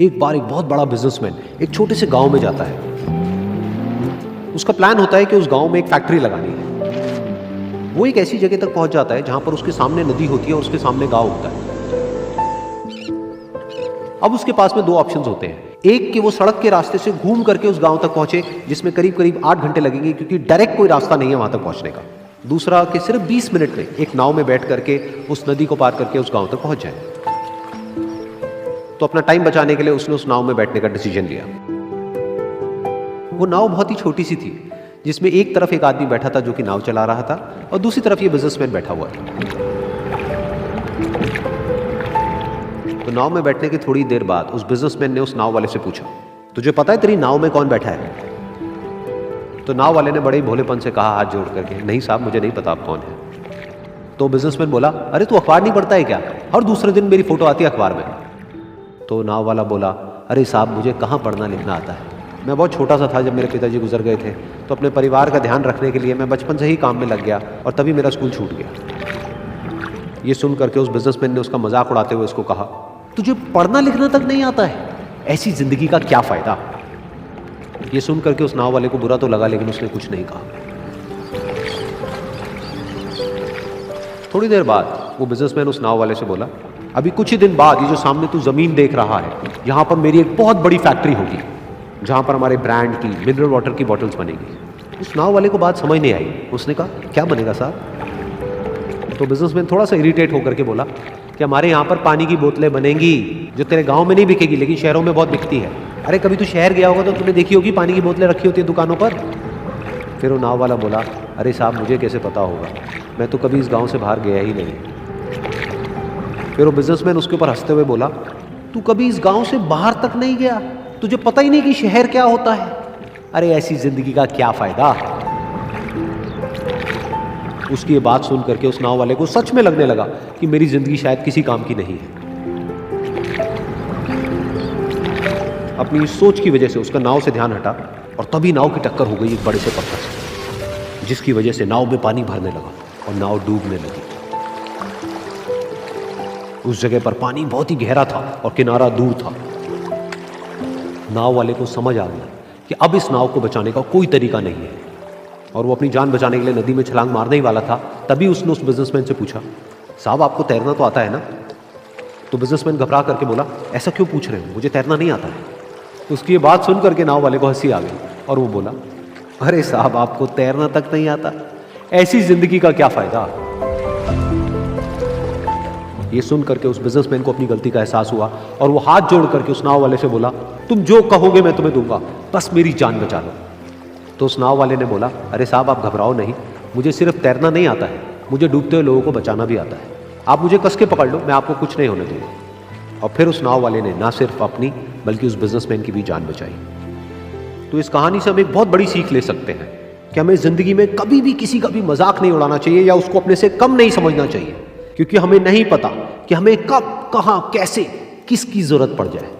एक बार एक बहुत बड़ा बिजनेसमैन एक छोटे से गांव में जाता है। उसका प्लान होता है कि उस गांव में एक फैक्ट्री लगानी है। वो एक ऐसी जगह तक पहुंच जाता है जहां पर उसके सामने नदी होती है और उसके सामने गांव होता है। अब उसके पास में दो ऑप्शंस होते हैं। एक कि वो सड़क के रास्ते से घूम करके उस गांव तक पहुंचे, जिसमें करीब करीब 8 घंटे लगेंगे, क्योंकि डायरेक्ट कोई रास्ता नहीं है वहां तक पहुंचने का। दूसरा कि सिर्फ 20 मिनट में एक नाव में बैठ करके उस नदी को पार करके उस गांव तक पहुंच जाए। तो अपना टाइम बचाने के लिए उसने उस नाव में बैठने का डिसीजन लिया। वो नाव बहुत ही छोटी सी थी, जिसमें एक तरफ एक आदमी बैठा था जो कि नाव चला रहा था और दूसरी तरफ ये बिजनेसमैन बैठा हुआ था। तो नाव में बैठने की थोड़ी देर बाद उस बिजनेसमैन ने उस नाव वाले से पूछा, तुझे पता है तेरी नाव में कौन बैठा है? तो नाव वाले ने बड़े ही भोलेपन से कहा हाथ जोड़ करके, नहीं साहब मुझे नहीं पता आप कौन है। तो बिजनेसमैन बोला, अरे तू अखबार नहीं पढ़ता है क्या? हर दूसरे दिन मेरी फोटो आती है अखबार में। तो नाव वाला बोला, अरे साहब मुझे कहाँ पढ़ना लिखना आता है, मैं बहुत छोटा सा था जब मेरे पिताजी गुजर गए थे, तो अपने परिवार का ध्यान रखने के लिए मैं बचपन से ही काम में लग गया और तभी मेरा स्कूल छूट गया। ये सुन करके उस बिजनेसमैन ने उसका मजाक उड़ाते हुए उसको कहा, तुझे पढ़ना लिखना तक नहीं आता है, ऐसी जिंदगी का क्या फायदा? ये सुन करके उस नाव वाले को बुरा तो लगा, लेकिन उसने कुछ नहीं कहा। थोड़ी देर बाद वो बिजनेसमैन उस नाव वाले से बोला, अभी कुछ ही दिन बाद ये जो सामने तू जमीन देख रहा है, यहां पर मेरी एक बहुत बड़ी फैक्ट्री होगी जहां पर हमारे ब्रांड की मिनरल वाटर की बॉटल्स बनेगी। उस नाव वाले को बात समझ नहीं आई। उसने कहा, क्या बनेगा साहब? तो बिजनेसमैन थोड़ा सा इरिटेट होकर के बोला कि हमारे यहाँ पर पानी की बोतलें बनेंगी जो तेरे गांव में नहीं बिकेगी, लेकिन शहरों में बहुत बिकती है। अरे कभी तू शहर गया होगा तो तुमने देखी होगी पानी की बोतलें रखी होती है दुकानों पर। फिर वो नाव वाला बोला, अरे साहब मुझे कैसे पता होगा, मैं तो कभी इस गाँव से बाहर गया ही नहीं। फिर वो बिजनेसमैन उसके ऊपर हंसते हुए बोला, तू कभी इस गांव से बाहर तक नहीं गया, तुझे पता ही नहीं कि शहर क्या होता है? अरे ऐसी जिंदगी का क्या फायदा? उसकी ये बात सुन करके उस नाव वाले को सच में लगने लगा कि मेरी जिंदगी शायद किसी काम की नहीं है। अपनी सोच की वजह से उसका नाव से ध्यान हटा और तभी नाव की टक्कर हो गई एक बड़े से पत्थर से, जिसकी वजह से नाव में पानी भरने लगा और नाव डूबने लगी। उस जगह पर पानी बहुत ही गहरा था और किनारा दूर था। नाव वाले को समझ आ गया कि अब इस नाव को बचाने का कोई तरीका नहीं है और वो अपनी जान बचाने के लिए नदी में छलांग मारने ही वाला था। तभी उसने उस बिजनेसमैन से पूछा, साहब आपको तैरना तो आता है ना? तो बिजनेसमैन घबरा करके बोला, ऐसा क्यों पूछ रहे हो, मुझे तैरना नहीं आता है। उसकी ये बात सुन करके नाव वाले को हंसी आ गई और वो बोला, अरे साहब आपको तैरना तक नहीं आता, ऐसी जिंदगी का क्या फायदा? ये सुन करके उस बिजनेसमैन को अपनी गलती का एहसास हुआ और वो हाथ जोड़ करके उस नाव वाले से बोला, तुम जो कहोगे मैं तुम्हें दूंगा, बस मेरी जान बचा लो। तो उस नाव वाले ने बोला, अरे साहब आप घबराओ नहीं, मुझे सिर्फ तैरना नहीं आता है, मुझे डूबते हुए लोगों को बचाना भी आता है। आप मुझे कस के पकड़ लो, मैं आपको कुछ नहीं होने दूंगा। और फिर उस नाव वाले ने ना सिर्फ अपनी बल्कि उस बिजनेसमैन की भी जान बचाई। तो इस कहानी से हम एक बहुत बड़ी सीख ले सकते हैं कि हमें जिंदगी में कभी भी किसी का भी मजाक नहीं उड़ाना चाहिए या उसको अपने से कम नहीं समझना चाहिए, क्योंकि हमें नहीं पता कि हमें कब, कहां, कैसे, किसकी जरूरत पड़ जाए।